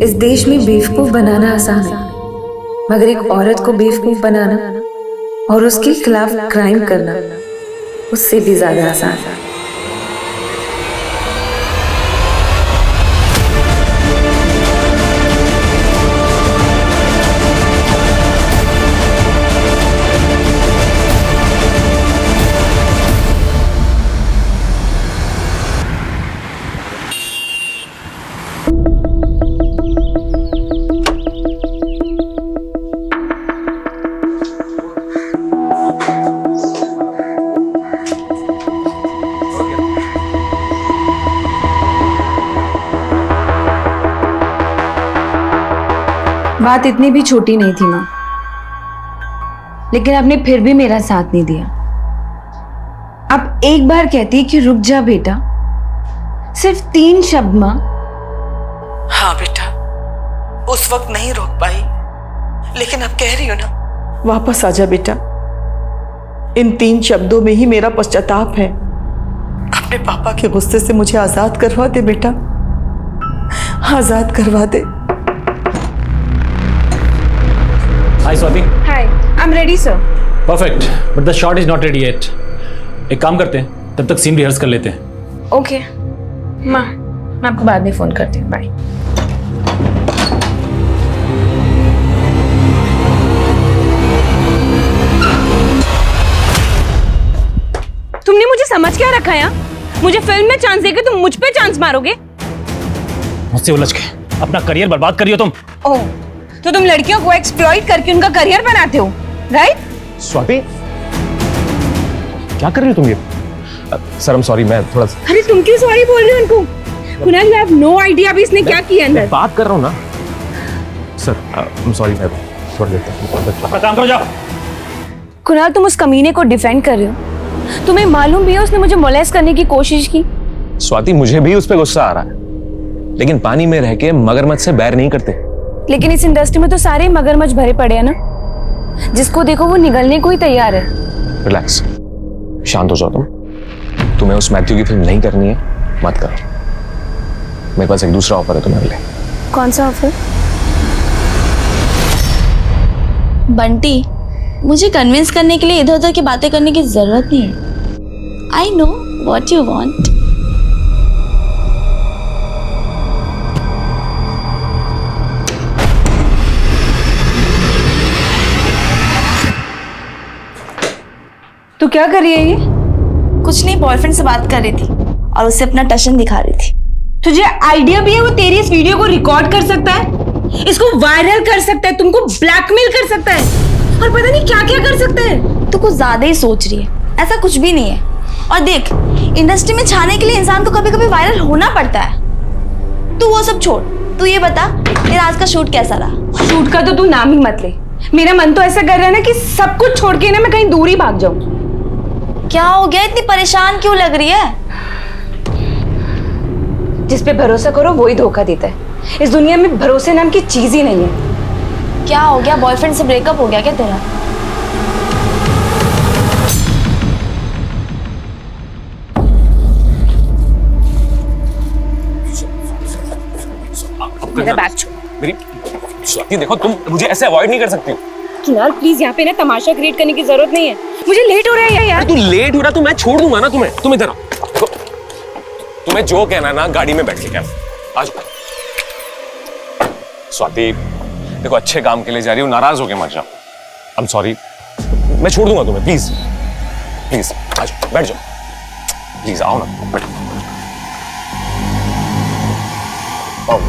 इस देश में बेवकूफ बनाना आसान है, मगर एक औरत को बेवकूफ बनाना और उसके खिलाफ क्राइम करना उससे भी ज्यादा आसान है। बात इतनी भी छोटी नहीं थी माँ, लेकिन आपने फिर भी मेरा साथ नहीं दिया। आप एक बार कहती कि रुक जा बेटा, सिर्फ 3 शब्द माँ। हाँ बेटा, उस वक्त नहीं रोक पाई, लेकिन अब कह रही हो ना, वापस आ जा बेटा। इन 3 शब्दों में ही मेरा पश्चाताप है। अपने पापा के गुस्से से मुझे आजाद करवा दे बेटा, आजाद करवा दे। Hi Swati. Hi, I'm ready sir. Perfect, but the shot is not ready yet. एक काम करते हैं, तब तक सीन रिहर्स कर लेते हैं। Okay, माँ, मैं आपको बाद में फोन करती हूँ। बाय। तुमने मुझे समझ क्या रखा है? मुझे फिल्म में चांस देके तुम मुझ पे चांस मारोगे? मुझसे उलझ के अपना करियर बर्बाद करियो तुम। ओह, तो तुम लड़कियों को एक्सप्लॉइट करके उनका करियर बनाते हो, राइट? स्वाति, क्या कर रही हो तुम ये? सर, I'm sorry, मैं थोड़ा सा। अरे तुम क्यों सॉरी बोल रहे हो उनको? Kunal, you have no idea अभी इसने क्या किया अंदर। बात कर रहा हूँ ना। सर, I'm sorry, मैं छोड़ देता हूँ। अपना काम करो, जाओ। कुणाल, तुम उस कमीने को डिफेंड कर रहे हो? तुम्हें मालूम भी है उसने मुझे मोलेस्ट करने की कोशिश की। स्वाति, मुझे भी उस पर गुस्सा आ रहा है, लेकिन पानी में रह के मगरमच्छ से बैर नहीं करते। लेकिन इस इंडस्ट्री में तो सारे मगरमच्छ भरे पड़े हैं ना, जिसको देखो वो निगलने को ही तैयार है। रिलैक्स, शांत हो जाओ तुम। तुम्हें उस मैथ्यू की फिल्म नहीं करनी है, मत करो। मेरे पास एक दूसरा ऑफर है तुम्हारे लिए। कौन सा ऑफर? बंटी, मुझे कन्विंस करने के लिए इधर उधर की बातें करने की जरूरत नहीं है। I know what you want. तू क्या कर रही है ये? कुछ नहीं, बॉयफ्रेंड से बात कर रही थी और उसे अपना टशन दिखा रही थी। तुझे आइडिया भी है वो तेरी इस वीडियो को रिकॉर्ड कर सकता है, इसको वायरल कर सकता है, तुमको ब्लैकमेल कर सकता है और पता नहीं क्या क्या कर सकता है। तू कुछ ज्यादा ही सोच रही है, ऐसा कुछ भी नहीं है। और देख, इंडस्ट्री में छाने के लिए इंसान को कभी कभी वायरल होना पड़ता है। तू वो सब छोड़, तू ये बता तेरा आज का शूट कैसा रहा? शूट का तो तू नाम ही मत ले। मेरा मन तो ऐसा कर रहा है ना कि सब कुछ छोड़ के ना मैं कहीं दूर ही भाग जाऊं। क्या हो गया, इतनी परेशान क्यों लग रही है? जिस पे भरोसा करो वही धोखा देता है। इस दुनिया में भरोसे नाम की चीज ही नहीं है। क्या हो गया, बॉयफ्रेंड से ब्रेकअप हो गया क्या तेरा? मेरा बैग छोड़। मेरी स्वाति, देखो, तुम मुझे ऐसे अवॉइड नहीं कर सकती। कुणाल, प्लीज यहाँ पे ना तमाशा क्रिएट करने की जरूरत नहीं है। मुझे लेट हो रहा है यार। तू लेट हो रहा तो मैं छोड़ दूंगा ना तुम्हें। तुम इधर आओ। देखो, तुम्हें जो कहना है ना गाड़ी में बैठ के कहना। आज स्वाति, देखो, अच्छे काम के लिए जा रही हूँ, नाराज होके मत जाओ। आई एम सॉरी, मैं छोड़ दूंगा तुम्हें। प्लीज प्लीज, आज बैठ जाओ। प्लीज आओ ना, बैठो। आओ।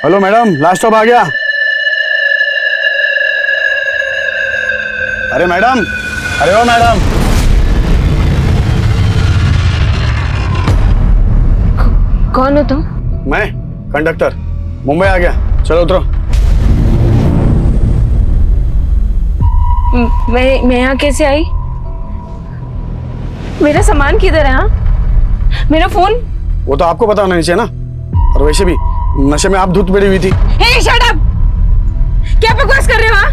हेलो मैडम, लास्ट स्टॉप आ गया। अरे मैडम, अरे ओ मैडम, कौन हो तुम? मैं कंडक्टर मुंबई आ गया, चलो उतरो। मैं यहाँ कैसे आई? मेरा सामान किधर है? हाँ, मेरा फोन? वो तो आपको पता होना नीचे ना। और वैसे भी नशे में आप धुत पड़ी हुई थी। हे शट अप! क्या बकवास कर रहे हो? हाँ,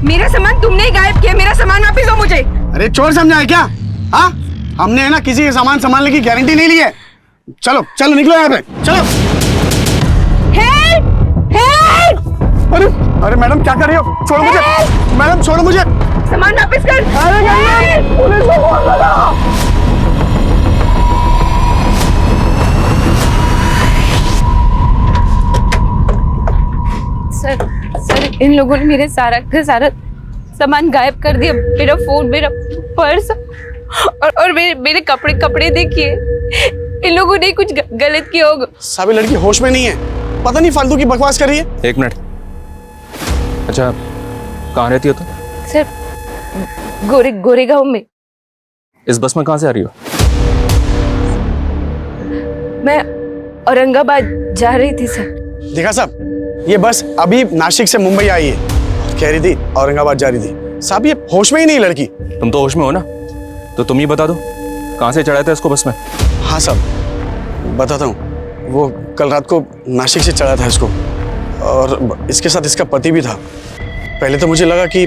मेरा सामान तुमने ही गायब किया। मेरा सामान वापस दो मुझे। अरे चोर समझा है क्या? हाँ, हमने है ना किसी के सामान संभालने की गारंटी नहीं ली है। चलो चलो निकलो यहाँ पे, चलो। हेल्प! हेल्प! अरे अरे मैडम क्या कर रही हो? छोड़ो मुझे मैडम, छोड़ो मुझे। सामान वापस कर। अरे पुलिस को फोन लगाओ। सर इन लोगों ने मेरे सारा का सारा सामान गायब कर दिया। मेरा फोन, मेरा पर्स और मेरे कपड़े देखिए। इन लोगों ने कुछ गलत किया होगा। साबी लड़की होश में नहीं है, पता नहीं फालतू की बकवास कर रही है। एक मिनट। अच्छा, कहाँ रहती हो तुम? सर गोरेगांव में। इस बस में कहाँ से आ रही हो? मैं औरंगाबाद जा रही थी सर। देखा साहब, ये बस अभी नासिक से मुंबई आई है, कह रही थी औरंगाबाद जा रही थी। साहब ये होश में ही नहीं लड़की। तुम तो होश में हो ना, तो तुम ही बता दो कहाँ से चढ़ाया था इसको बस में? हाँ साहब बताता हूँ। वो कल रात को नासिक से चढ़ा था इसको, और इसके साथ इसका पति भी था। पहले तो मुझे लगा कि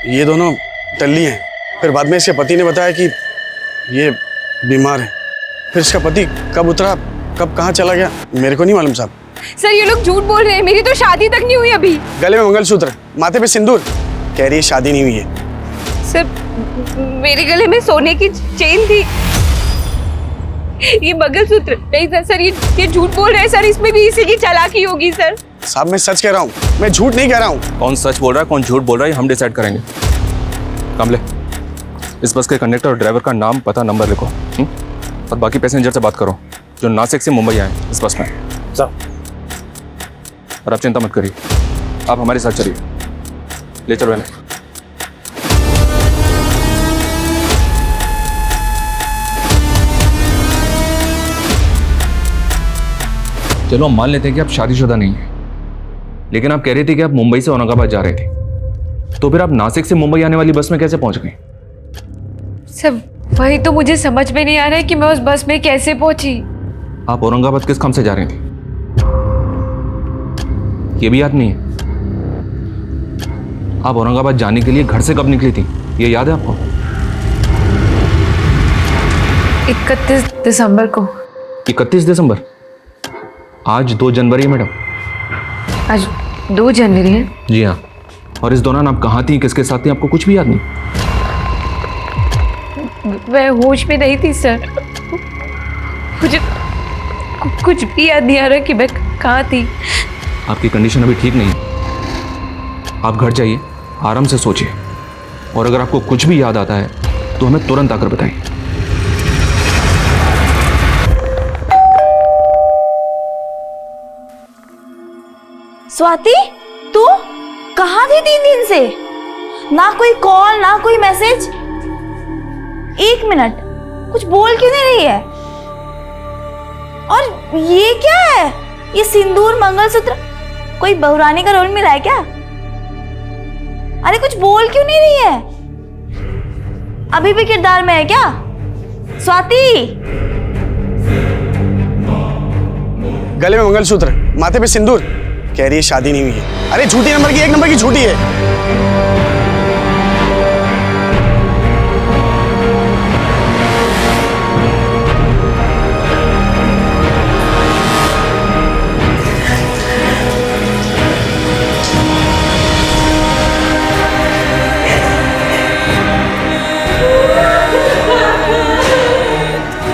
ये दोनों टल्ली हैं, फिर बाद में इसके पति ने बताया कि ये बीमार है। फिर इसका पति कब उतरा, कब कहाँ चला गया, मेरे को नहीं मालूम साहब। सर ये लोग झूठ बोल रहे हैं। मेरी तो शादी तक नहीं हुई अभी। गले में मंगलसूत्र, माथे पे सिंदूर, कह रही है शादी नहीं हुई है। सर मेरे गले में सोने की चेन थी। ये मंगलसूत्र नहीं था सर। ये झूठ बोल रहे हैं सर। इसमें भी इसी की चालाकी होगी सर। साहब मैं सच कह रहा हूँ, मैं झूठ नहीं कह रहा हूँ। कौन सच बोल रहा है, कौन झूठ बोल रहा है, हम डिसाइड करेंगे। कमले, इस बस के कंडक्टर और ड्राइवर का नाम, पता, नंबर लिखो। और बाकी पैसेंजर से बात करो जो नासिक से मुंबई आए इस बस में। साहब और आप चिंता मत करिए, आप हमारे साथ चलिए। ले चलो इन्हें। चलो हम मान लेते हैं कि आप शादीशुदा नहीं हैं, लेकिन आप कह रही थी कि आप मुंबई से औरंगाबाद जा रहे थे, तो फिर आप नासिक से मुंबई आने वाली बस में कैसे पहुंच गए? सर वही तो मुझे समझ में नहीं आ रहा है कि मैं उस बस में कैसे पहुंची। आप औरंगाबाद किस काम से जा रही थी, ये भी याद नहीं है? आप औरंगाबाद जाने के लिए घर से कब निकली थी, ये याद है आपको? 31 दिसंबर को। 31 दिसंबर? आज 2 जनवरी है मैडम। आज 2 जनवरी है? जी हाँ। और इस दौरान आप कहाँ थी, किसके साथ थी, आपको कुछ भी याद नहीं? मैं होश में नहीं थी सर। मुझे कुछ भी याद नहीं आ रहा कि मैं कहाँ थी। आपकी कंडीशन अभी ठीक नहीं है, आप घर जाइए, आराम से सोचिए, और अगर आपको कुछ भी याद आता है तो हमें तुरंत आकर बताइए। स्वाति, तू कहाँ थी 3 दिन से? ना कोई कॉल, ना कोई मैसेज। 1 मिनट, कुछ बोल क्यों नहीं रही है? और ये क्या है? ये सिंदूर, मंगलसूत्र, कोई बहुरानी का रोल मिला है क्या? अरे कुछ बोल क्यों नहीं रही है? अभी भी किरदार में है क्या? स्वाति! गले में मंगलसूत्र, माथे पे सिंदूर, कह रही है शादी नहीं हुई है। अरे झूठी नंबर की, 1 नंबर की झूठी है।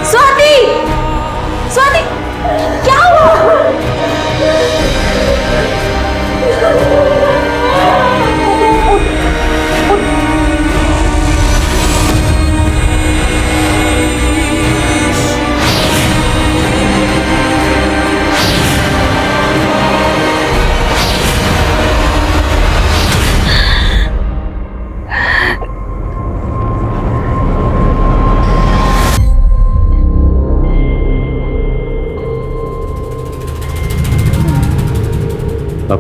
स्वाति! स्वाति! क्या हुआ?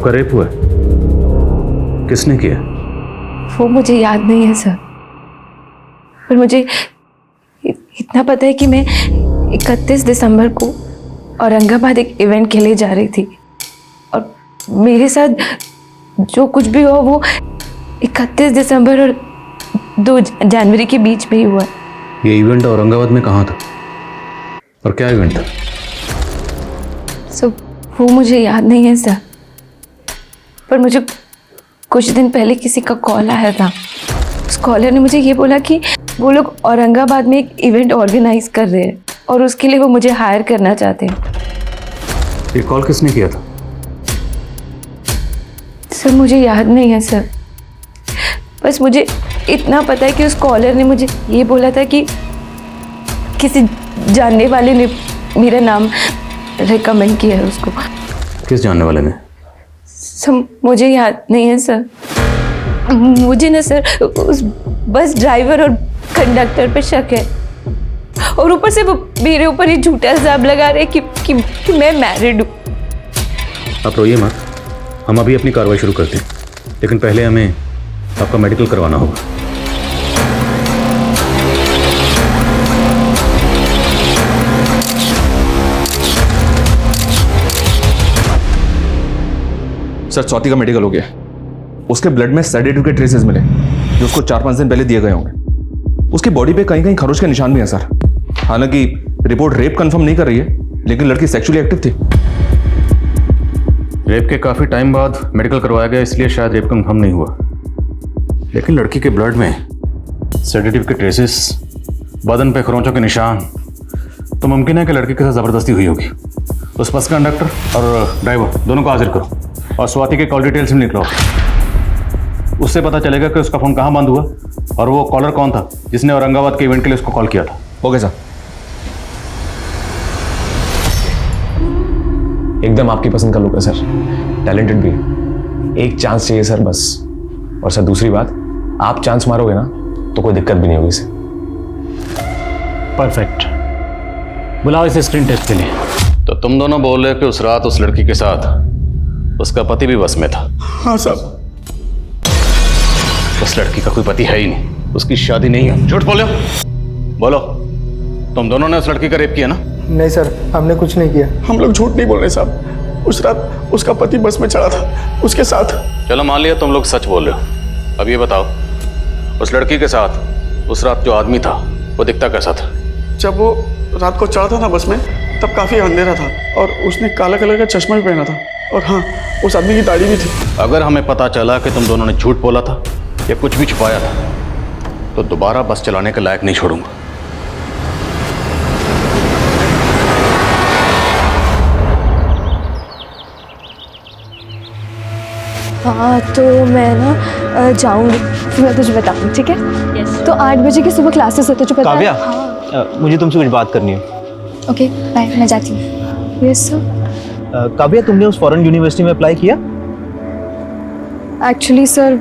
आपका रेप हुआ है? किसने किया? वो मुझे याद नहीं है सर, पर मुझे इतना पता है कि मैं 31 दिसंबर को औरंगाबाद एक इवेंट के लिए जा रही थी और मेरे साथ जो कुछ भी हुआ वो 31 दिसंबर और 2 जनवरी के बीच में ही हुआ। ये इवेंट औरंगाबाद में कहाँ था और क्या इवेंट था? सो वो मुझे याद नहीं है सर, पर मुझे कुछ दिन पहले किसी का कॉल आया था। उस कॉलर ने मुझे ये बोला कि वो लोग औरंगाबाद में एक इवेंट ऑर्गेनाइज कर रहे हैं और उसके लिए वो मुझे हायर करना चाहते हैं। ये कॉल किसने किया था? सर मुझे याद नहीं है सर, बस मुझे इतना पता है कि उस कॉलर ने मुझे ये बोला था कि किसी जानने वाले ने मेरा नाम रिकमेंड किया है उसको। किस जानने वाले ने? सर मुझे याद नहीं है सर, मुझे ना सर उस बस ड्राइवर और कंडक्टर पे शक है और ऊपर से वो मेरे ऊपर ये झूठा इल्जाम लगा रहे कि मैं मैरिड हूँ। आप रोइए मत, हम अभी अपनी कार्रवाई शुरू करते हैं, लेकिन पहले हमें आपका मेडिकल करवाना होगा। सर स्वाति का मेडिकल हो गया। उसके ब्लड में सेडेटिव के ट्रेसेस मिले जो उसको 4-5 दिन पहले दिए गए होंगे। उसकी बॉडी पे कहीं कहीं खरोच के निशान भी हैं सर। हालांकि रिपोर्ट रेप कंफर्म नहीं कर रही है, लेकिन लड़की सेक्सुअली एक्टिव थी। रेप के काफ़ी टाइम बाद मेडिकल करवाया गया, इसलिए शायद रेप कंफर्म नहीं हुआ, लेकिन लड़की के ब्लड में सेडेटिव के ट्रेसेस, बदन पे खरोंचों के निशान, तो मुमकिन है कि लड़की के साथ ज़बरदस्ती हुई होगी। उस बस का कंडक्टर और ड्राइवर दोनों को हाजिर करो और स्वाति के कॉल डिटेल्स भी निकलो। उससे पता चलेगा कि उसका फ़ोन कहाँ बंद हुआ और वो कॉलर कौन था जिसने औरंगाबाद के इवेंट के लिए उसको कॉल किया था। Okay sir. एकदम आपकी पसंद का लुक है सर, टैलेंटेड भी है। एक चांस चाहिए सर बस। और सर दूसरी बात, आप चांस मारोगे ना तो कोई दिक्कत भी नहीं होगी सर। परफेक्ट, बुलाओ इसे स्क्रीन टेस्ट के लिए। तो तुम दोनों बोल रहे हो कि उस रात उस लड़की के साथ उसका पति भी बस में था? हाँ साहब। उस लड़की का कोई पति है ही नहीं, उसकी शादी नहीं है। झूठ बोलो, बोलो तुम दोनों ने उस लड़की का रेप किया ना? नहीं सर, हमने कुछ नहीं किया। हम लोग झूठ नहीं बोल रहे साहब। उस रात उसका पति बस में चढ़ा था उसके साथ। चलो मान लिया तुम लोग सच बोल रहे हो। अब ये बताओ, उस लड़की के साथ उस रात जो आदमी था वो दिखता कैसा था? जब वो रात को चढ़ा था ना बस में, तब काफ़ी अंधेरा था और उसने काला कलर का चश्मा भी पहना था और हाँ, उस आदमी की दाढ़ी भी थी। अगर हमें पता चला कि तुम दोनों ने झूठ बोला था या कुछ भी छुपाया था तो दोबारा बस चलाने के लायक नहीं छोड़ूंगा। हाँ तो मैं ना जाऊँगी, फिर मैं तुझे बताऊँ, ठीक है? तो 8 बजे की सुबह क्लासेस है, तुझे पता है? काव्या, मुझे तुमसे कुछ बात करनी है। ओके बाय, मैं जाती हूँ। Yes sir. काव्या, तुमने उस फॉरेन यूनिवर्सिटी में अप्लाई किया? एक्चुअली सर,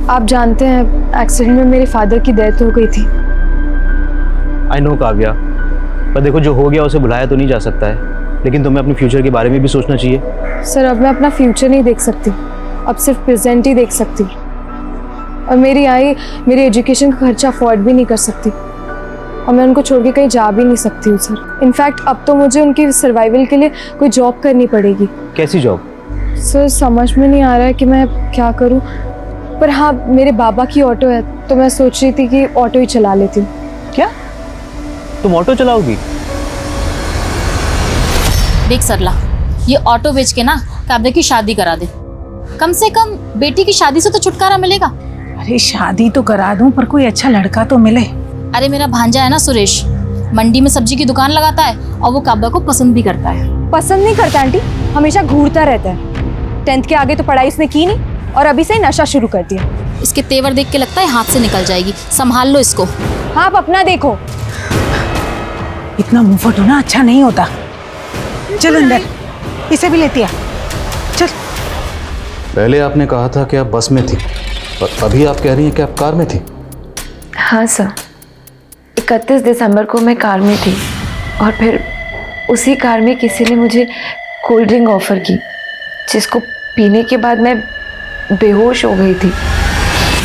आप जानते हैं एक्सीडेंट में मेरे फादर की डेथ हो गई थी। आई नो काव्या, पर देखो जो हो गया उसे भुलाया तो नहीं जा सकता है, लेकिन तुम्हें अपने फ्यूचर के बारे में भी सोचना चाहिए। सर अब मैं अपना फ्यूचर नहीं देख सकती, अब सिर्फ प्रेजेंट ही देख सकती हूँ। और मेरी आई मेरी एजुकेशन का खर्चा अफोर्ड भी नहीं कर सकती और मैं उनको छोड़ के कहीं जा भी नहीं सकती हूँ सर। इनफैक्ट अब तो मुझे उनकी सर्वाइवल के लिए कोई जॉब करनी पड़ेगी। कैसी जॉब? सर समझ में नहीं आ रहा है कि मैं क्या करूँ, पर हाँ मेरे बाबा की ऑटो है तो मैं सोच रही थी कि ऑटो ही चला लेती हूँ। क्या तुम ऑटो चलाओगी? देख सरला, ये ऑटो बेच के ना काव्या की शादी करा दे। कम से कम बेटी की शादी से तो छुटकारा मिलेगा। अरे शादी तो करा दूं, पर कोई अच्छा लड़का तो मिले। अरे मेरा भांजा है ना सुरेश, मंडी में सब्जी की दुकान लगाता है और वो काव्या को पसंद भी करता है। पसंद नहीं करता आंटी, हमेशा घूरता रहता है। 10th के आगे तो पढ़ाई उसने की नहीं और अभी से ही नशा शुरू कर दिया। इसके तेवर देख के लगता है हाथ से निकल जाएगी, संभाल लो इसको। हाँ आप अपना देखो। इतना मुंहफट होना अच्छा नहीं होता। चल अंदर, इसे भी लेती आ। चल। पहले आपने कहा था कि आप बस में थी और अभी आप कह रही हैं कि आप कार में थी। हाँ सर, 31 दिसंबर को मैं कार में थी और फिर उसी कार में किसी ने मुझे कोल्ड ड्रिंक ऑफर की जिसको पीने के बाद मैं बेहोश हो गई थी।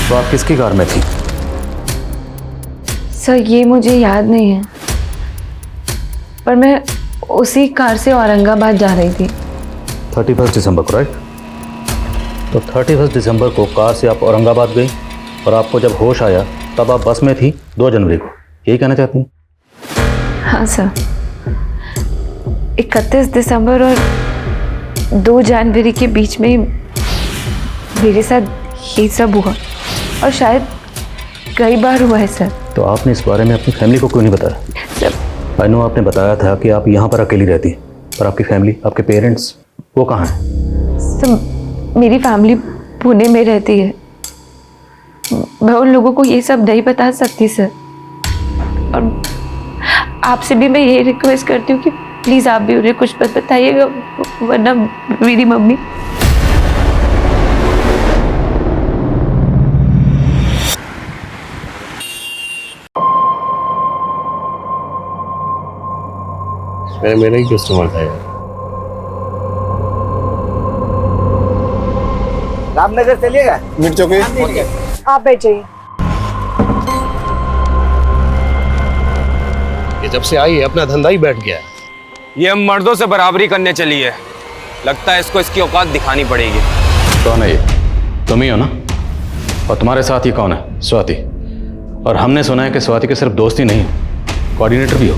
तो आप किसकी कार में थी? सर ये मुझे याद नहीं है, पर मैं उसी कार से औरंगाबाद जा रही थी। 31 दिसंबर को, राइट? तो 31 दिसंबर को कार से आप औरंगाबाद गई और आपको जब होश आया तब आप बस में थी 2 जनवरी को, यही कहना चाहती हैं? हाँ सर, 31 दिसंबर और 2 जनवरी के बीच में मेरे साथ ये सब हुआ, और शायद कई बार हुआ है सर। तो आपने इस बारे में अपनी फैमिली को क्यों नहीं बताया? सर आई नो आपने बताया था कि आप यहाँ पर अकेली रहती हैं, पर आपकी फैमिली, आपके पेरेंट्स, वो कहाँ हैं? सर मेरी फैमिली पुणे में रहती है, मैं उन लोगों को ये सब नहीं बता सकती सर। और आपसे भी मैं ये रिक्वेस्ट करती हूँ कि प्लीज़ आप भी उन्हें कुछ मत बताइएगा, वरना मेरी मम्मी। मेरा ही कस्टमर था यार। रामनगर चलिएगा? मिर्च चौकी। आप बैठ जाइए। ये जब से आई है अपना धंधा ही बैठ गया है। ये हम मर्दों से बराबरी करने चली है, लगता है इसको इसकी औकात दिखानी पड़ेगी। कौन है ये? तुम ही हो ना? और तुम्हारे साथ ये कौन है? स्वाति। और हमने सुना है कि स्वाति के सिर्फ दोस्त ही नहीं, कोऑर्डिनेटर भी हो।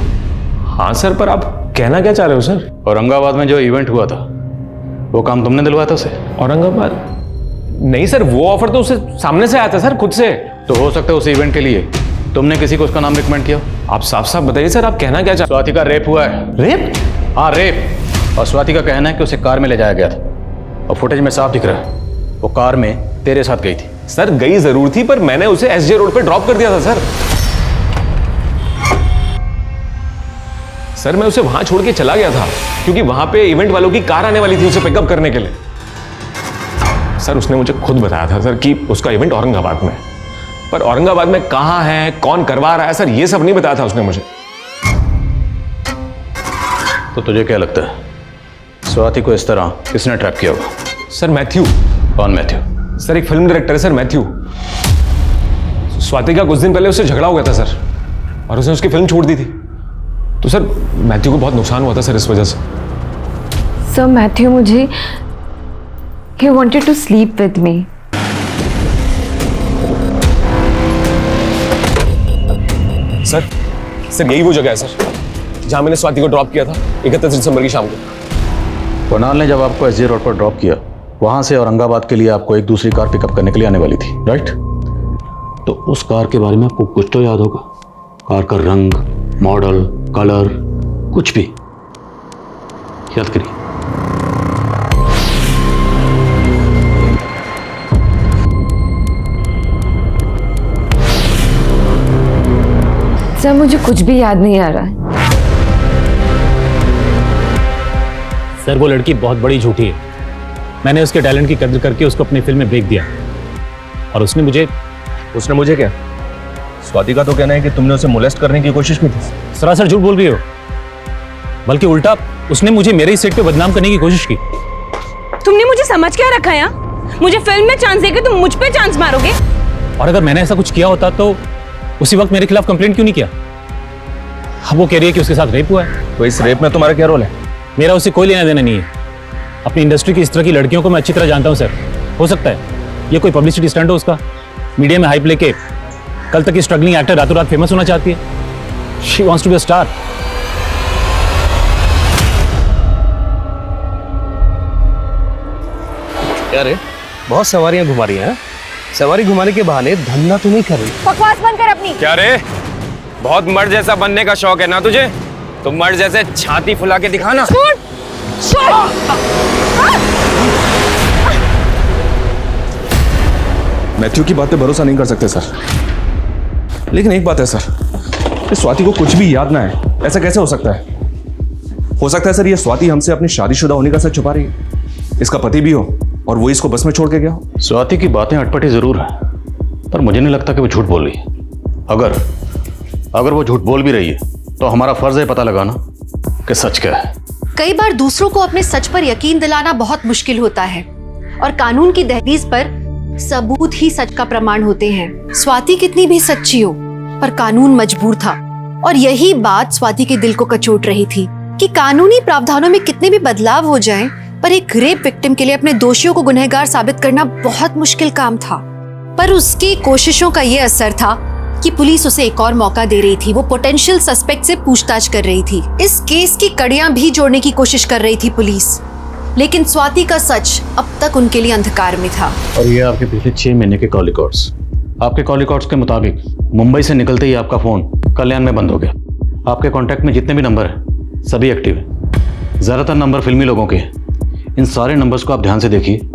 हाँ सर, पर आप कहना क्या चाह रहे हो सर? औरंगाबाद में जो इवेंट हुआ था वो काम तुमने दिलवाया था उसे? औरंगाबाद? नहीं सर, वो ऑफर तो उसे सामने से आया था सर, खुद से। तो हो सकता है उस इवेंट के लिए तुमने किसी को उसका नाम रिकमेंड किया? आप साफ साफ बताइए सर, आप कहना क्या चाह? स्वाति का रेप हुआ है। रेप? हाँ रेप। और स्वाति का कहना है कि उसे कार में ले जाया गया था, और फुटेज में साफ दिख रहा है वो कार में तेरे साथ गई थी। सर गई जरूर थी, पर मैंने उसे एसजे रोड पे ड्रॉप कर दिया था सर। सर मैं उसे वहां छोड़ के चला गया था क्योंकि वहां पे इवेंट वालों की कार आने वाली थी उसे पिकअप करने के लिए। सर उसने मुझे खुद बताया था सर कि उसका इवेंट औरंगाबाद में, पर औरंगाबाद में कहां है, कौन करवा रहा है, सर ये सब नहीं बताया था उसने मुझे। तो तुझे क्या लगता है स्वाति को इस तरह किसने ट्रैप किया होगा? Sir Matthew. कौन मैथ्यू? सर एक फिल्म डायरेक्टर है सर, मैथ्यू। स्वाति का कुछ दिन पहले उससे झगड़ा हो गया था सर, और उसने उसकी फिल्म छोड़ दी थी। तो सर मैथ्यू को बहुत नुकसान हुआ था सर इस वजह से। सर मैथ्यू मुझे he wanted to sleep with me. Sir यही वो जगह है सर जहां मैंने स्वाति को ड्रॉप किया था 31 दिसंबर की शाम को। कुणाल ने जब आपको एसजे रोड पर ड्रॉप किया, वहां से औरंगाबाद के लिए आपको एक दूसरी कार पिकअप करने के लिए आने वाली थी, राइट? तो उस कार के बारे में आपको कुछ तो याद होगा? कार का रंग, मॉडल, कलर, कुछ भी याद करिए। सर मुझे कुछ भी याद नहीं आ रहा है। सर वो लड़की बहुत बड़ी झूठी है। मैंने उसके टैलेंट की कदर करके उसको अपनी फिल्म में बेच दिया, और उसने मुझे क्या? स्वाति का तो कहना है कि तुमने उसे मोलेस्ट करने की कोशिश की थी। सरासर झूठ बोल रही हो, बल्कि उल्टा उसने मुझे मेरे ही सेट पे बदनाम करने की कोशिश की। तुमने मुझे समझ क्या रखा है? मुझे फिल्म में चांस देके तुम मुझ पे चांस मारोगे? और अगर मैंने ऐसा कुछ किया होता तो उसी वक्त मेरे खिलाफ कंप्लेंट क्यों नहीं किया? अब वो कह रही है कि उसके साथ रेप हुआ है। तो इस रेप में तुम्हारा क्या रोल है? मेरा उससे कोई लेना देना नहीं है। अपनी इंडस्ट्री की इस तरह की लड़कियों को मैं अच्छी तरह जानता हूँ सर। हो सकता है ये कोई पब्लिसिटी स्टंट हो उसका, मीडिया में हाइप लेके कल तक की स्ट्रगलिंग एक्टर रातों रात फेमस होना चाहती है। She wants to be a star. क्या रे, बहुत सवारियां घुमा रही हैं। सवारी घुमाने के बहाने धंधा तो नहीं कर रही। बकवास बंद कर अपनी। क्या रे, बहुत मर्द जैसा बनने का शौक है ना तुझे? तो मर्द जैसे छाती फुला के दिखाना। मैथ्यू की बात पे भरोसा नहीं कर सकते सर, लेकिन एक बात है सर, कि स्वाति को कुछ भी याद ना है, ऐसा कैसे हो सकता है? हो सकता है सर ये स्वाति हमसे अपनी शादीशुदा होने का सच छुपा रही है, इसका पति भी हो और वो इसको बस में छोड़ के गया हो। स्वाति की बातें अटपटी जरूर है, पर मुझे नहीं लगता कि वो झूठ बोल रही है। अगर वो झूठ बोल भी रही है तो हमारा फर्ज है पता लगाना कि सच क्या है। कई बार दूसरों को अपने सच पर यकीन दिलाना बहुत मुश्किल होता है, और कानून की दहलीज पर सबूत ही सच का प्रमाण होते हैं। स्वाति कितनी भी सच्ची हो, पर कानून मजबूर था। और यही बात स्वाति के दिल को कचोट रही थी कि कानूनी प्रावधानों में कितने भी बदलाव हो जाएं, पर एक रेप विक्टिम के लिए अपने दोषियों को गुनहगार साबित करना बहुत मुश्किल काम था। पर उसकी कोशिशों का ये असर था कि पुलिस उसे एक और मौका दे रही थी। वो पोटेंशियल सस्पेक्ट से पूछताछ कर रही थी। इस केस की कड़ियां भी जोड़ने की कोशिश कर रही थी पुलिस, लेकिन स्वाति का सच अब तक उनके लिए अंधकार में था। और ये आपके पिछले 6 महीने के कॉल रिकॉर्ड्स। आपके कॉल रिकॉर्ड्स के मुताबिक मुंबई से निकलते ही आपका फोन कल्याण में बंद हो गया। आपके कॉन्टैक्ट में जितने भी नंबर हैं सभी एक्टिव हैं, ज़्यादातर नंबर फिल्मी लोगों के। इन सारे नंबर्स को आप ध्यान से देखिए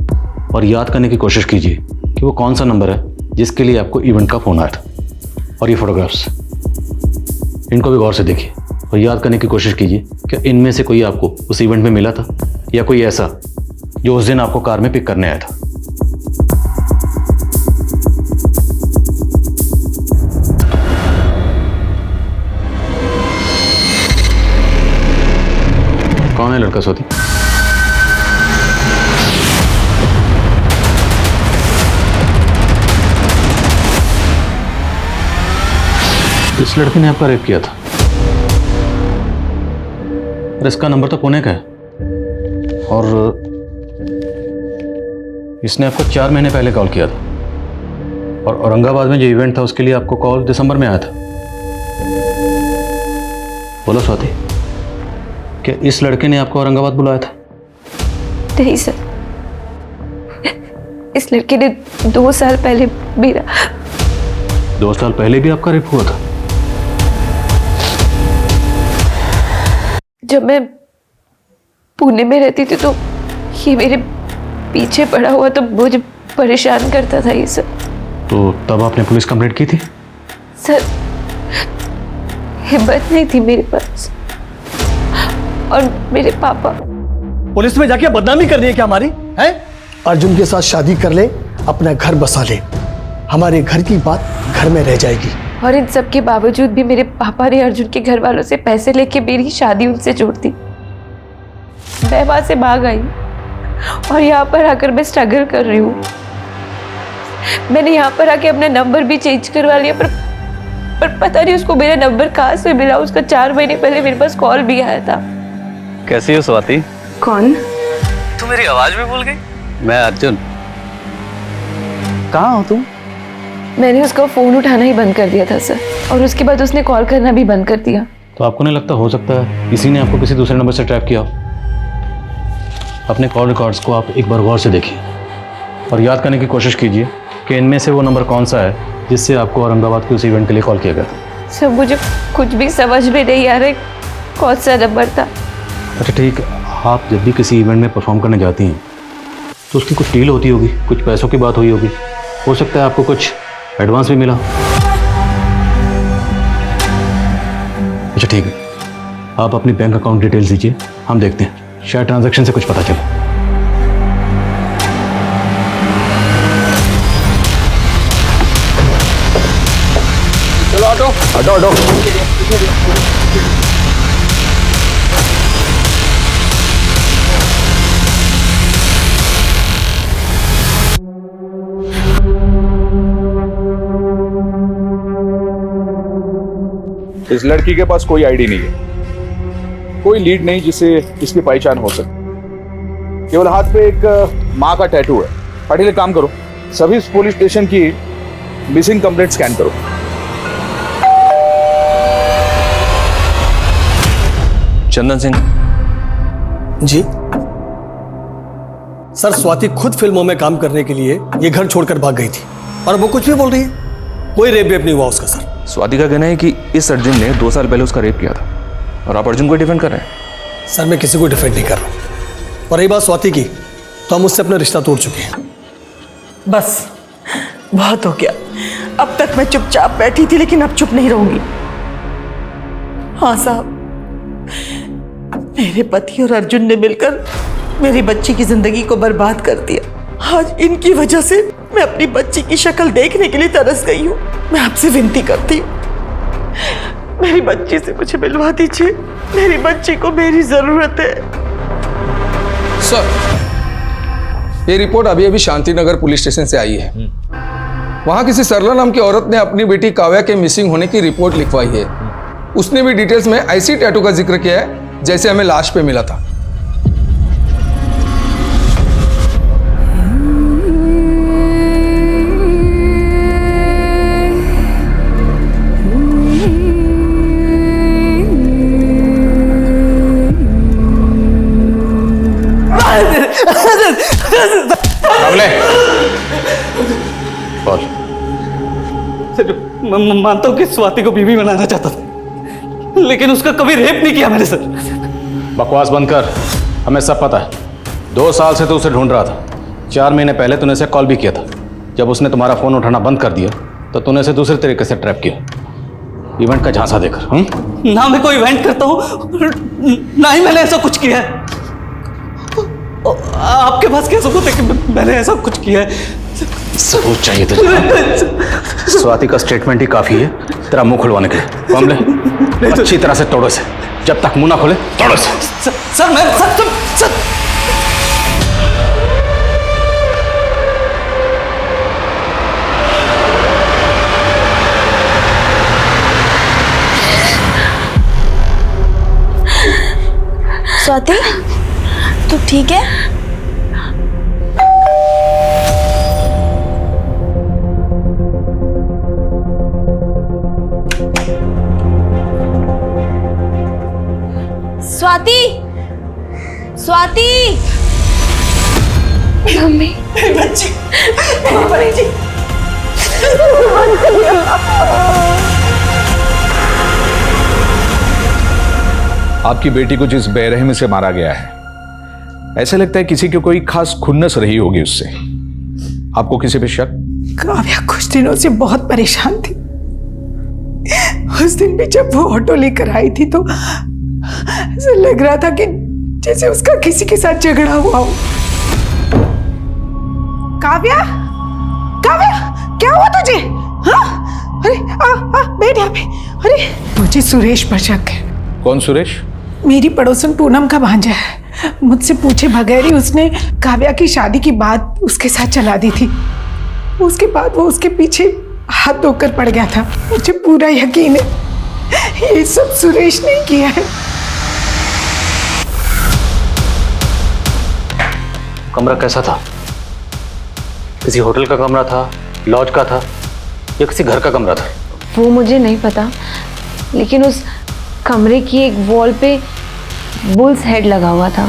और याद करने की कोशिश कीजिए कि वो कौन सा नंबर है जिसके लिए आपको इवेंट का फ़ोन आया था। और ये फोटोग्राफ्स, इनको भी गौर से देखिए और याद करने की कोशिश कीजिए कि इनमें से कोई आपको उस इवेंट में मिला था या कोई ऐसा जो उस दिन आपको कार में पिक करने आया था। कौन है लड़का स्वाति? इस लड़के ने आपका रेप किया था और इसका नंबर तो पुणे का है और इसने आपको 4 महीने पहले कॉल किया था और औरंगाबाद में जो इवेंट था उसके लिए आपको कॉल दिसंबर में आया था। बोलो स्वाति, क्या इस लड़के ने आपको औरंगाबाद बुलाया था? नहीं सर, इस लड़के ने 2 साल पहले मेरा 2 साल पहले भी आपका रेप हुआ था? जब मैं पुणे में रहती थी तो ये मेरे पीछे पड़ा हुआ तो मुझे परेशान करता था ये सब। तो तब आपने पुलिस कंप्लेंट की थी? सर, हिम्मत नहीं थी मेरे पास। और मेरे पापा पुलिस में जाके बदनामी करनी है क्या हमारी? है अर्जुन के साथ शादी कर ले, अपना घर बसा ले, हमारे घर की बात घर में रह जाएगी। और इन सब के बावजूद भी मेरे पापा ने अर्जुन के घर वालों से पैसे लेके मेरी शादी उनसे जोड़ दी। मैं वहां से भाग आई और यहाँ पर आकर मैं स्ट्रगल कर रही हूँ। मैंने यहाँ पर आके अपना नंबर भी चेंज करवा लिया, पर पता नहीं उसको मेरा नंबर कहाँ से मिला। उसका 4 महीने पहले मेरे पास कॉल भी आया था। कैसी हो स्वाति? कौन? तू मेरी आवाज भी भूल गई? मैं अर्जुन। कहाँ हो तुम? मैंने उसका फोन उठाना ही बंद कर दिया था सर, और उसके बाद उसने कॉल करना भी बंद कर दिया। तो आपको नहीं लगता हो सकता है इसी ने आपको किसी दूसरे नंबर से ट्रैप किया हो? अपने कॉल रिकॉर्ड्स को आप एक बार गौर से देखिए और याद करने की कोशिश कीजिए कि इनमें से वो नंबर कौन सा है जिससे आपको औरंगाबाद के उस इवेंट के लिए कॉल किया गया था। सर, मुझे कुछ भी समझ में नहीं आ रहा कौन सा नंबर था। अच्छा ठीक, आप जब भी किसी इवेंट में परफॉर्म करने जाती हैं तो उसकी कुछ डील होती होगी, कुछ पैसों की बात हुई होगी, हो सकता है आपको कुछ एडवांस भी मिला। अच्छा ठीक है, आप अपनी बैंक अकाउंट डिटेल्स दीजिए, हम देखते हैं शायद ट्रांजैक्शन से कुछ पता चले। चलो ऑटो ऑटो ऑटो। इस लड़की के पास कोई आईडी नहीं है, कोई लीड नहीं जिससे इसकी पहचान हो सके। केवल हाथ पे एक माँ का टैटू है। पाटिल एक काम करो, सभी पुलिस स्टेशन की मिसिंग कंप्लेंट स्कैन करो। चंदन सिंह जी सर, स्वाति खुद फिल्मों में काम करने के लिए ये घर छोड़कर भाग गई थी और वो कुछ भी बोल रही है। कोई रेप वेप नहीं हुआ उसका सर। स्वाति का कहना है कि इस अर्जुन ने 2 साल पहले उसका रेप किया था और आप अर्जुन को डिफेंड कर रहे हैं। सर, मैं किसी को डिफेंड नहीं कर रहा हूं। और रही बात स्वाति की, तो हम उससे अपना रिश्ता तोड़ चुके हैं। बस बहुत हो गया। अब तक मैं चुपचाप बैठी थी, लेकिन अब चुप नहीं रहूंगी। हाँ साहब, मेरे पति और अर्जुन ने मिलकर मेरी बच्ची की जिंदगी को बर्बाद कर दिया। आज इनकी वजह से मैं अपनी बच्ची की शक्ल देखने के लिए तरस गई हूँ। मैं आपसे विनती करती हूँ, मेरी बच्ची से मुझे मिलवा दीजिए। मेरी बच्ची को मेरी जरूरत है। सर, ये रिपोर्ट अभी अभी शांतिनगर पुलिस स्टेशन से आई है। वहाँ किसी सरला नाम की औरत ने अपनी बेटी काव्या के मिसिंग होने की रिपोर्ट लिखवाई है। उसने भी डिटेल्स में ऐसी टैटू का जिक्र किया है जैसे हमें लाश पे मिला था। बोल। सर मैं मानता हूँ कि स्वाति को बीवी बनाना चाहता था, लेकिन उसका कभी रेप नहीं किया मैंने सर। बकवास बंद कर, हमें सब पता है। 2 साल से तू उसे ढूंढ रहा था। 4 महीने पहले तूने उसे कॉल भी किया था। जब उसने तुम्हारा फोन उठाना बंद कर दिया तो तूने उसे दूसरे तरीके से ट्रैप किया, इवेंट का झांसा देकर। ना मैं कोई इवेंट करता हूँ, ना ही मैंने ऐसा कुछ किया है। आपके पास क्या सबूत है कि मैंने ऐसा कुछ किया है? सबूत चाहिए तुझे? स्वाति का स्टेटमेंट ही काफी है तेरा मुंह खुलवाने के लिए। कॉम ले, अच्छी तरह से तोड़ो से। जब तक मुंह ना खोले तोड़ो से। सर मैं सर स्वाति, तू ठीक है? स्वाति, स्वाति, मम्मी, बच्ची, जी। आपकी बेटी को जिस बेरहमी से मारा गया है, ऐसा लगता है किसी की कोई खास खुन्नस रही होगी उससे। आपको किसी पे शक? काव्या कुछ दिनों से बहुत परेशान थी। उस दिन भी जब वो ऑटो लेकर आई थी तो ऐसा लग रहा था कि जैसे उसका किसी के साथ झगड़ा हुआ हो। काव्या, काव्या, क्या हुआ तुझे? हाँ? अरे बैठ यहाँ पे। अरे मुझे सुरेश पर शक है। कौन सुरेश? मेरी पड़ोसन पूनम का भांजा है। मुझसे पूछे बगैर ही उसने काव्या की शादी की बात उसके साथ चला दी थी। उसके बाद वो उसके पीछे हाथ धोकर पड़ गया था। मुझे पूरा यकीन है ये सब सुरेश ने किया है। कमरा कैसा था? किसी होटल का कमरा था, लॉज का था, या किसी घर का कमरा था? वो मुझे नहीं पता, लेकिन उस कमरे की एक वॉल पे बुल्स हेड लगा हुआ था।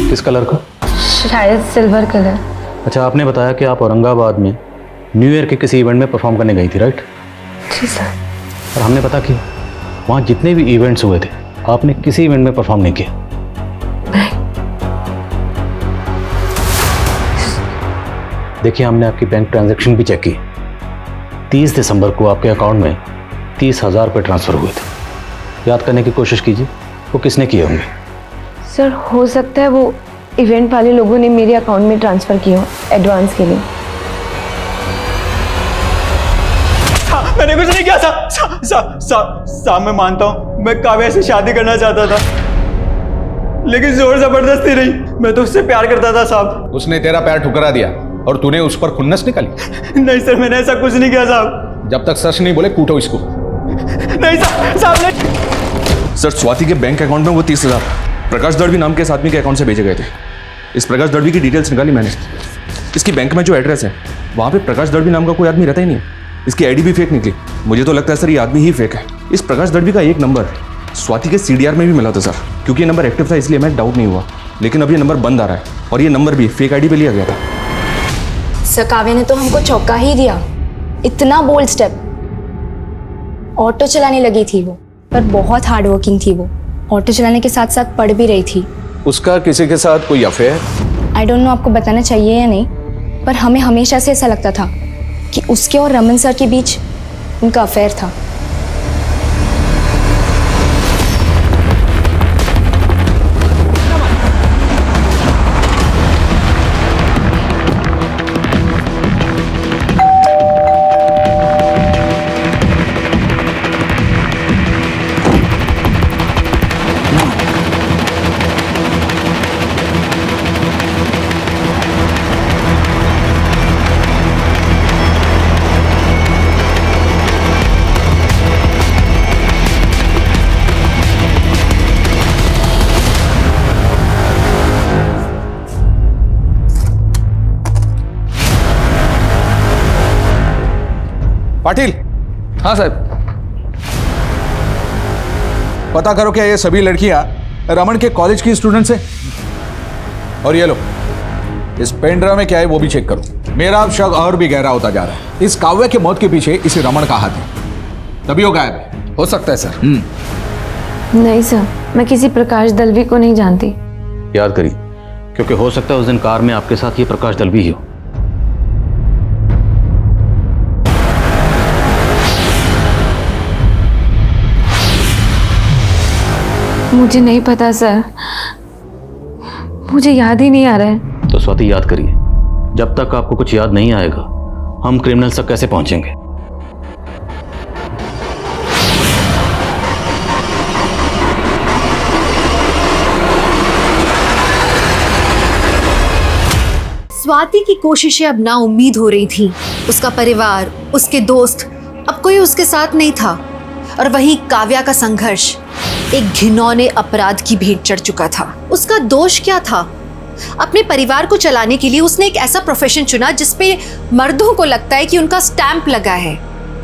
किस कलर का? शायद सिल्वर कलर। अच्छा, आपने बताया कि आप औरंगाबाद में न्यू ईयर के किसी इवेंट में परफॉर्म करने गई थी, राइट? जी सर। और हमने पता किया वहाँ जितने भी इवेंट्स हुए थे आपने किसी इवेंट में परफॉर्म नहीं किया। देखिए, हमने आपकी बैंक ट्रांजैक्शन भी चेक की। 30 दिसंबर को आपके अकाउंट में 30,000 रुपये ट्रांसफ़र हुए थे। याद करने की कोशिश कीजिए वो किसने किए होंगे। सर हो सकता है वो इवेंट वाले लोगों ने मेरे अकाउंट में ट्रांसफ़र किया हो एडवांस के लिए। मैंने कुछ नहीं किया साहब। मैं मानता हूँ मैं काव्या से शादी करना चाहता था, लेकिन जोर जबरदस्ती नहीं। मैं तो उससे प्यार करता था साहब। उसने तेरा पैर ठुकरा दिया और तूने उस पर खुन्नस निकाली? नहीं सर, मैंने ऐसा कुछ नहीं किया साहब। जब तक सच नहीं बोले कूटो इसको। नहीं साहब नहीं। सर, स्वाति के बैंक अकाउंट में वो 30,000 प्रकाश दड़वी नाम के इस आदमी के अकाउंट से भेजे गए थे। इस प्रकाश दड़वी की डिटेल्स निकाली मैंने। इसकी बैंक में जो एड्रेस है वहाँ पे प्रकाश दड़वी नाम का कोई आदमी रहता ही नहीं है। इसकी आईडी भी फेक निकली। मुझे तो लगता है सर ये आदमी ही फेक है। इस प्रकाश दड़वी का एक नंबर स्वाति के CDR में भी मिला था सर। क्योंकि ये नंबर एक्टिव था इसलिए मैं डाउट नहीं हुआ, लेकिन अब ये नंबर बंद आ रहा है और ये नंबर भी फेक आईडी पे लिया गया था। सर, काव्या ने तो हमको चौंका ही दिया। इतना बोल्ड स्टेप। ऑटो चलाने लगी थी वो, पर बहुत हार्ड वर्किंग थी वो। ऑटो चलाने के साथ साथ पढ़ भी रही थी। उसका किसी के साथ कोई अफेयर? आई डोंट नो आपको बताना चाहिए या नहीं, पर हमें हमेशा से ऐसा लगता था कि उसके और रमन सर के बीच उनका अफेयर था। पाटिल। हाँ साहब। पता करो क्या ये सभी लड़कियां रमन के कॉलेज की स्टूडेंट्स हैं। और ये लो, इस पेन ड्राइव में क्या है वो भी चेक करो। मेरा शक और भी गहरा होता जा रहा है। इस काव्या के मौत के पीछे इसी रमन का हाथ है, तभी वो गायब है। हो सकता है सर। नहीं सर, मैं किसी प्रकाश दलवी को नहीं जानती। याद करिए, क्योंकि हो सकता है उस दिन कार में आपके साथ ये प्रकाश दलवी ही हो। मुझे नहीं पता सर, मुझे याद ही नहीं आ रहा है। तो स्वाति याद करिए, जब तक आपको कुछ याद नहीं आएगा हम क्रिमिनल्स तक कैसे पहुंचेंगे। स्वाति की कोशिशें अब ना उम्मीद हो रही थी। उसका परिवार, उसके दोस्त, अब कोई उसके साथ नहीं था। और वहीं काव्या का संघर्ष एक घिनौने अपराध की भेंट चढ़ चुका था। उसका दोष क्या था? अपने परिवार को चलाने के लिए उसने एक ऐसा प्रोफेशन चुना जिसपे मर्दों को लगता है कि उनका स्टैंप लगा है,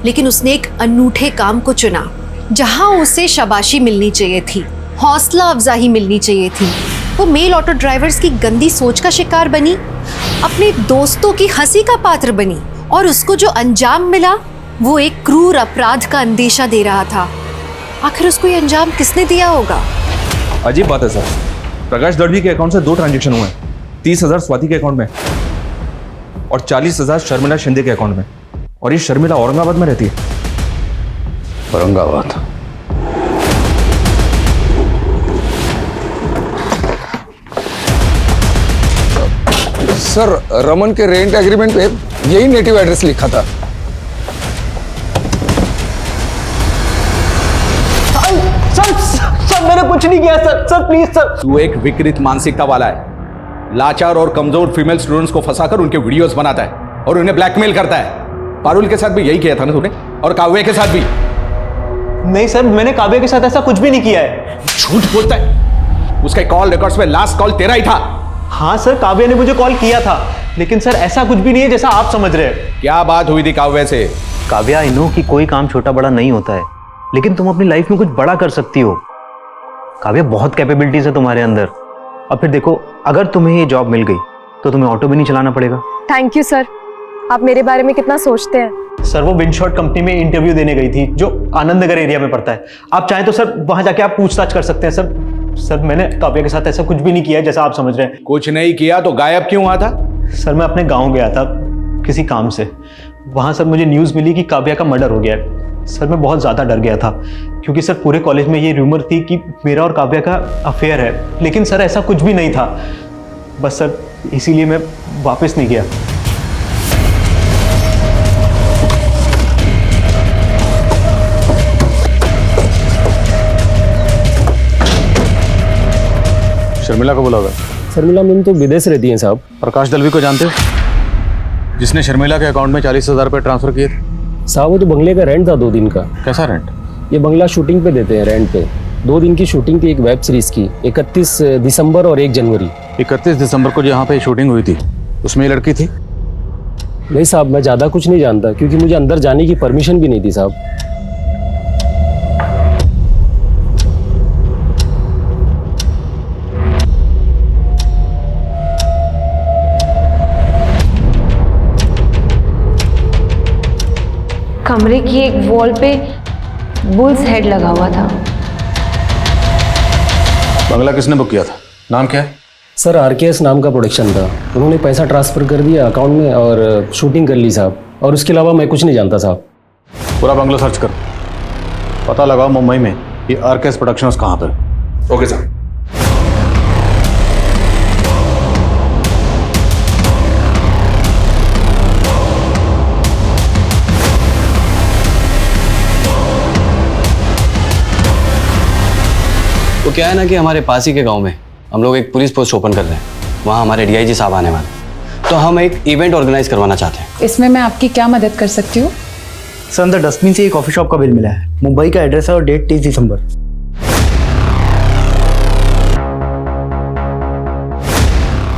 लेकिन उसने एक अनूठे काम को चुना जहां उसे शाबाशी मिलनी चाहिए थी, हौसला अफजाई मिलनी चाहिए थी। वो मेल ऑटो ड्राइवर्स की गंदी सोच का शिकार बनी, अपने दोस्तों की हंसी का पात्र बनी, और उसको जो अंजाम मिला वो एक क्रूर अपराध का अंदेशा दे रहा था। आखिर उसको ये अंजाम किसने दिया होगा? अजीब बात है सर, प्रकाश दलवी के अकाउंट से 2 ट्रांजैक्शन हुए हैं। 30,000 स्वाति के अकाउंट में और 40,000 शर्मिला शिंदे के अकाउंट में। और ये शर्मिला औरंगाबाद में रहती है। औरंगाबाद? सर, रमन के रेंट एग्रीमेंट पे यही नेटिव एड्रेस लिखा था। सर मैंने कुछ नहीं किया सर। Sir please sir. तू एक विकृत मानसिकता वाला है। लाचार और कमजोर फीमेल स्टूडेंट्स को फंसाकर उनके वीडियोस बनाता है और उन्हें ब्लैकमेल करता है। पारुल के साथ भी यही किया था ना तूने, और काव्या के साथ भी। नहीं सर, मैंने काव्या के साथ ऐसा कुछ भी नहीं किया है। झूठ बोलता है। उसके कॉल रिकॉर्ड्स में लास्ट कॉल तेरा ही था। हाँ सर, काव्या ने मुझे कॉल किया था, लेकिन सर ऐसा कुछ भी नहीं है जैसा आप समझ रहे हैं। क्या बात हुई थी काव्या से? काव्या, आई नो कि कोई काम छोटा बड़ा नहीं होता है, लेकिन तुम अपनी लाइफ में कुछ बड़ा कर सकती हो। काव्या, बहुत कैपेबिलिटीज है तुम्हारे अंदर। और फिर देखो, अगर तुम्हें ये जॉब मिल गई तो तुम्हें ऑटो भी नहीं चलाना पड़ेगा। थैंक यू सर, आप मेरे बारे में कितना सोचते हैं। सर वो विंडशॉट कंपनी में इंटरव्यू देने गई थी जो आनंद नगर एरिया में पड़ता है। आप चाहें तो सर वहां जाके आप पूछताछ कर सकते हैं। सर मैंने काव्या के साथ ऐसा कुछ भी नहीं किया जैसा आप समझ रहे हैं। कुछ नहीं किया तो गायब क्यों हुआ था? सर मैं अपने गाँव गया था किसी काम से। वहाँ सर मुझे न्यूज़ मिली कि काव्या का मर्डर हो गया है। सर मैं बहुत ज़्यादा डर गया था, क्योंकि सर पूरे कॉलेज में ये रूमर थी कि मेरा और काव्या का अफेयर है, लेकिन सर ऐसा कुछ भी नहीं था। बस सर इसीलिए मैं वापस नहीं गया। शर्मिला को बुला होगा। शर्मिला मैम तो विदेश रहती हैं साहब। प्रकाश दलवी को जानते हो, जिसने शर्मिला के अकाउंट में 40,000 रुपये ट्रांसफर किए थे? साहब वो तो बंगले का रेंट था 2 दिन का। कैसा रेंट? ये बंगला शूटिंग पे देते हैं रेंट पे। 2 दिन की शूटिंग थी एक वेब सीरीज की, 31 दिसंबर और 1 जनवरी। 31 दिसंबर को जहाँ पे शूटिंग हुई थी उसमें ये लड़की थी? नहीं साहब, मैं ज़्यादा कुछ नहीं जानता, क्योंकि मुझे अंदर जाने की परमिशन भी नहीं थी साहब। कमरे की एक वॉल पे बुल्स हेड लगा हुआ था। बंगला किसने बुक किया था? नाम क्या है? सर RKS नाम का प्रोडक्शन था। उन्होंने पैसा ट्रांसफ़र कर दिया अकाउंट में और शूटिंग कर ली साहब। और उसके अलावा मैं कुछ नहीं जानता साहब। पूरा बंगला सर्च कर, पता लगाओ मुंबई में ये RKS प्रोडक्शंस कहाँ पर। ओके साहब। तो क्या है ना कि हमारे पास ही के गांव में हम लोग एक पुलिस पोस्ट ओपन कर रहे हैं। वहाँ हमारे DIG साहब आने वाले, तो हम एक इवेंट ऑर्गेनाइज करवाना चाहते हैं। इसमें मैं आपकी क्या मदद कर सकती हूँ? सर अंदर डस्टबिन से एक कॉफी शॉप का बिल मिला है। मुंबई का एड्रेस है और डेट 30 दिसंबर।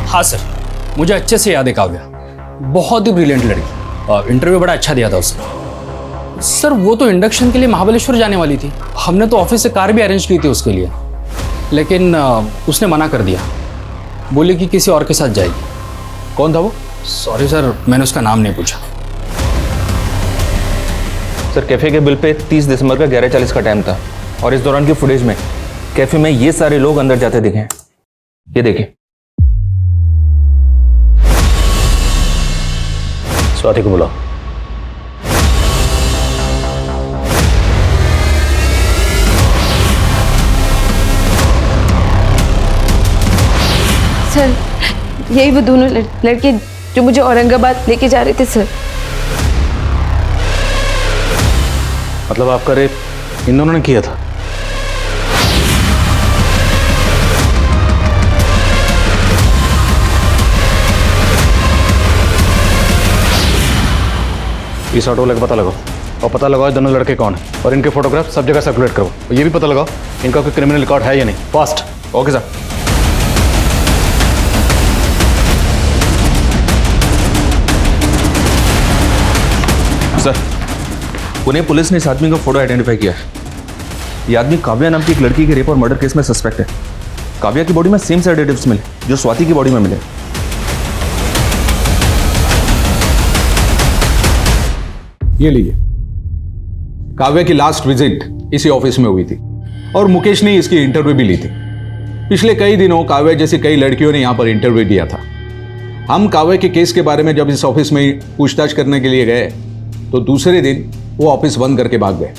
हाँ सर, मुझे अच्छे से याद है काव्या, बहुत ही ब्रिलियंट लड़की और इंटरव्यू बड़ा अच्छा दिया था उसने। सर वो तो इंडक्शन के लिए महाबलेश्वर जाने वाली थी। हमने तो ऑफिस से कार भी अरेंज की थी उसके लिए, लेकिन उसने मना कर दिया, बोली कि किसी और के साथ जाएगी। कौन था वो? सॉरी सर, मैंने उसका नाम नहीं पूछा। सर कैफे के बिल पे 30 दिसंबर का 11:40 का टाइम था और इस दौरान की फुटेज में कैफे में ये सारे लोग अंदर जाते दिखे हैं। ये देखिए। स्वाति को बुलाओ। सर यही वो दोनों लड़के जो मुझे औरंगाबाद लेके जा रहे थे सर। मतलब आपका रेप इन दोनों ने किया था? इस ऑटो वाले का पता लगाओ और पता लगाओ ये दोनों लड़के कौन है और इनके फोटोग्राफ सब जगह सर्कुलेट करो और ये भी पता लगाओ इनका कोई क्रिमिनल रिकॉर्ड है या नहीं। Fast. Okay sir. Sir Pune police ने इस आदमी का फोटो आइडेंटिफाई किया है। ये आदमी काव्या नाम की एक लड़की के रेप और मर्डर केस में सस्पेक्ट है। काव्या की बॉडी में सेम सेडेटिव्स मिले जो स्वाति की बॉडी में मिले। ये लीजिए, काव्या की लास्ट विजिट इसी ऑफिस में हुई थी और मुकेश ने इसकी इंटरव्यू भी ली थी। पिछले कई दिनों काव्या जैसी कई लड़कियों ने यहां पर इंटरव्यू दिया था। हम काव्या के केस के बारे में जब इस ऑफिस में पूछताछ करने के लिए गए तो दूसरे दिन वो ऑफिस बंद करके भाग गए।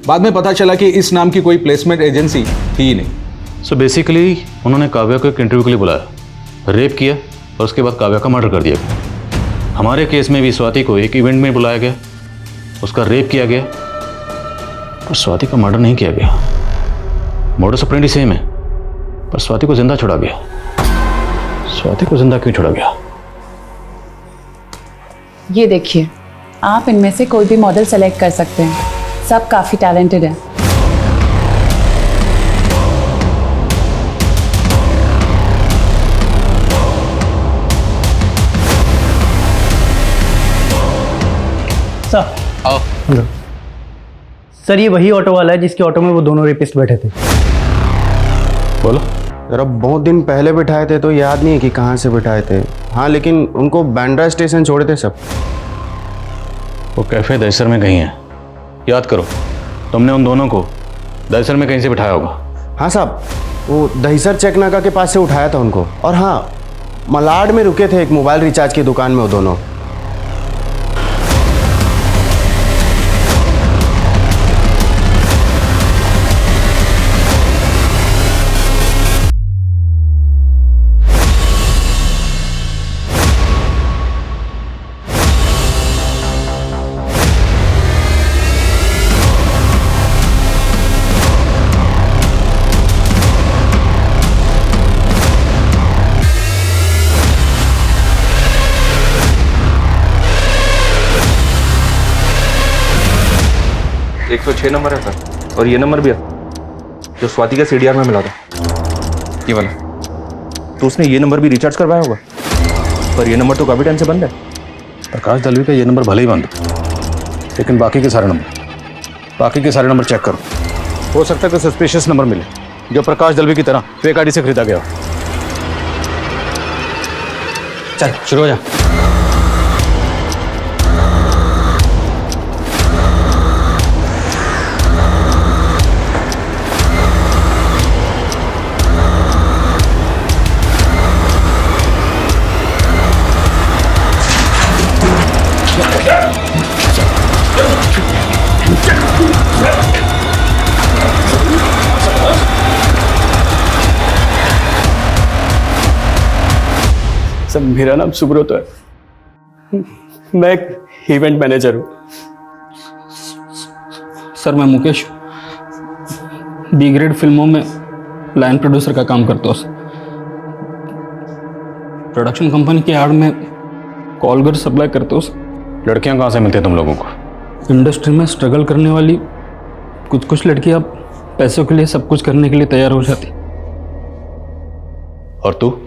बाद में पता चला कि इस नाम की कोई प्लेसमेंट एजेंसी थी ही नहीं। सो बेसिकली उन्होंने काव्या को एक इंटरव्यू के लिए बुलाया, रेप किया और उसके बाद काव्या का मर्डर कर दिया गया। हमारे केस में भी स्वाति को एक इवेंट में बुलाया गया, उसका रेप किया गया पर स्वाति का मर्डर नहीं किया गया। मोडस ऑपरेंडी सेम है पर स्वाति को जिंदा छोड़ा गया। स्वाति को जिंदा क्यों छोड़ा गया? ये देखिए, आप इनमें से कोई भी मॉडल सेलेक्ट कर सकते हैं, सब काफी टैलेंटेड हैं। सर आओ। सर ये वही ऑटो वाला है जिसके ऑटो में वो दोनों रेपिस्ट बैठे थे। बोलो। यार अब बहुत दिन पहले बिठाए थे तो याद नहीं है कि कहाँ से बिठाए थे। हाँ लेकिन उनको बांद्रा स्टेशन छोड़े थे सब। वो कैफे दहिसर में कहीं है, याद करो। तुमने उन दोनों को दहिसर में कहीं से बिठाया होगा। हाँ साहब, वो दहिसर चेकनाका के पास से उठाया था उनको। और हाँ, मलाड में रुके थे एक मोबाइल रिचार्ज की दुकान में वो दोनों। एक 106 नंबर है सर और ये नंबर भी है जो स्वाति के सीडीआर में मिला था, ये वाला। तो उसने ये नंबर भी रिचार्ज करवाया होगा पर ये नंबर तो काफी टाइम से बंद है। प्रकाश दलवी का ये नंबर भले ही बंद हो लेकिन बाकी के सारे नंबर चेक करो। हो सकता है कोई सस्पिशियस नंबर मिले जो प्रकाश दलवी की तरह फेक आईडी से खरीदा गया हो। चल शुरू हो जा। सर मेरा नाम सुब्रत है, मैं एक इवेंट मैनेजर हूँ। सर मैं मुकेश बी ग्रेड फिल्मों में लाइन प्रोड्यूसर का काम करता हूँ। प्रोडक्शन कंपनी के आड़ में कॉल घर सप्लाई करते हूँ। लड़कियाँ कहाँ से मिलती हैं तुम लोगों को? इंडस्ट्री में स्ट्रगल करने वाली कुछ लड़कियाँ पैसों के लिए सब कुछ करने के लिए तैयार हो जाती। और तू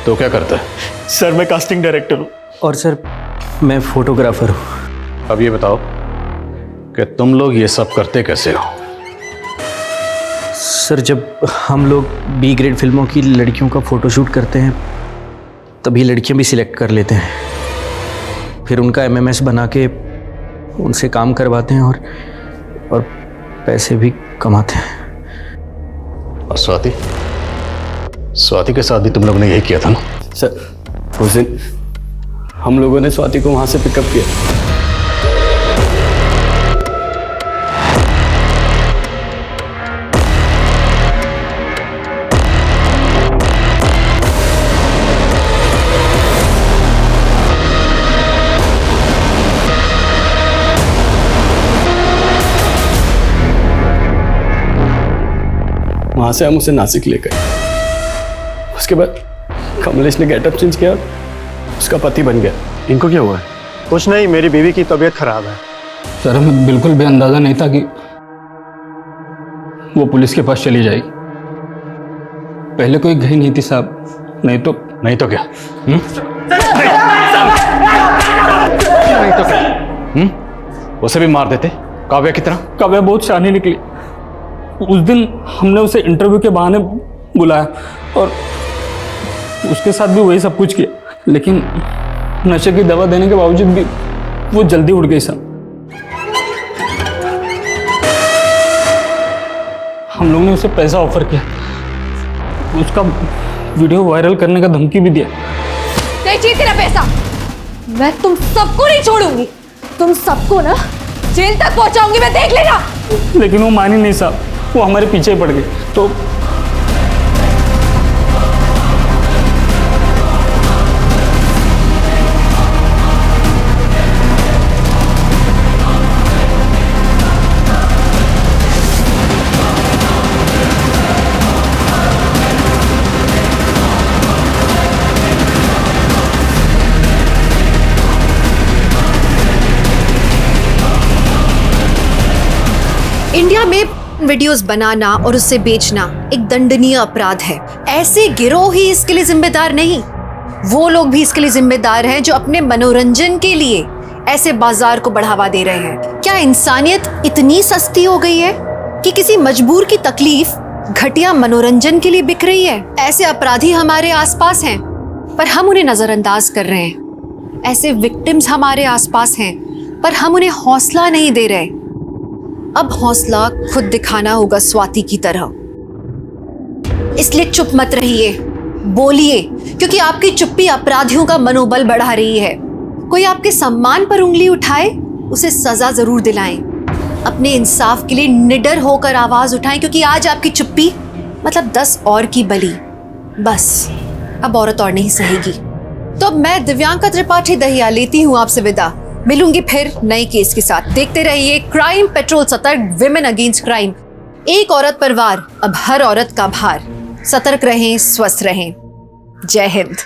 तो क्या करता है? सर मैं कास्टिंग डायरेक्टर हूँ। और सर मैं फोटोग्राफर हूँ। अब ये बताओ कि तुम लोग ये सब करते कैसे हो? सर, जब हम लोग बी ग्रेड फिल्मों की लड़कियों का फोटोशूट करते हैं तभी लड़कियां भी सिलेक्ट कर लेते हैं, फिर उनका एमएमएस बना के उनसे काम करवाते हैं और पैसे भी कमाते हैं। और स्वाति के साथ भी तुम लोगों ने यही किया था ना? सर, उस दिन हम लोगों ने स्वाति को वहां से पिकअप किया। वहां से हम उसे नासिक ले गए। उसके बाद कमलेश ने गेटअप चेंज किया, उसका पति बन गया। इनको क्या हुआ है? कुछ नहीं, मेरी बीवी की तबीयत खराब है। सर, हमें बिल्कुल भी अंदाजा नहीं था कि वो पुलिस के पास चली जाएगी। पहले कोई गई नहीं थी साहब, नहीं तो क्या? नहीं तो क्या? उसे भी मार देते काव्या की तरह। काव्या बहुत शानी निकली। उस दिन हमने उसे इंटरव्यू के बहाने बुलाया और उसके साथ भी वही सब कुछ किया, लेकिन नशे की दवा देने के बावजूद भी वो जल्दी उड़ गई साहब। हम लोग ने उसे पैसा ऑफर किया, उसका वीडियो वायरल करने का धमकी भी दिया। नहीं चाहिए तेरा पैसा, मैं तुम सबको नहीं छोड़ूंगी। तुम सबको ना जेल तक पहुंचाऊंगी मैं, देख लेना। लेकिन वो मानी नहीं साहब, वो हमारे पीछे पड़ गए। तो इंडिया में वीडियोस बनाना और उसे बेचना एक दंडनीय अपराध है। ऐसे गिरोह ही इसके लिए जिम्मेदार नहीं, वो लोग भी इसके लिए जिम्मेदार हैं जो अपने मनोरंजन के लिए ऐसे बाजार को बढ़ावा दे रहे हैं। क्या इंसानियत इतनी सस्ती हो गई है कि किसी मजबूर की तकलीफ घटिया मनोरंजन के लिए बिक रही है? ऐसे अपराधी हमारे आसपास हैं पर हम उन्हें नजरअंदाज कर रहे हैं। ऐसे विक्टिम्स हमारे आसपास हैं पर हम उन्हें हौसला नहीं दे रहे। अब हौसला खुद दिखाना होगा स्वाति की तरह। इसलिए चुप मत रहिए, बोलिए, क्योंकि आपकी चुप्पी अपराधियों का मनोबल बढ़ा रही है। कोई आपके सम्मान पर उंगली उठाए उसे सजा जरूर दिलाएं। अपने इंसाफ के लिए निडर होकर आवाज उठाएं, क्योंकि आज आपकी चुप्पी मतलब 10 और की बलि। बस अब औरत और नहीं सहेगी। तो अब मैं दिव्यांका त्रिपाठी दहिया लेती हूँ आपसे विदा। मिलूंगी फिर नए केस के साथ। देखते रहिए क्राइम पेट्रोल, सतर्क, विमेन अगेंस्ट क्राइम। एक औरत पर वार, अब हर औरत का भार। सतर्क रहें, स्वस्थ रहें। जय हिंद।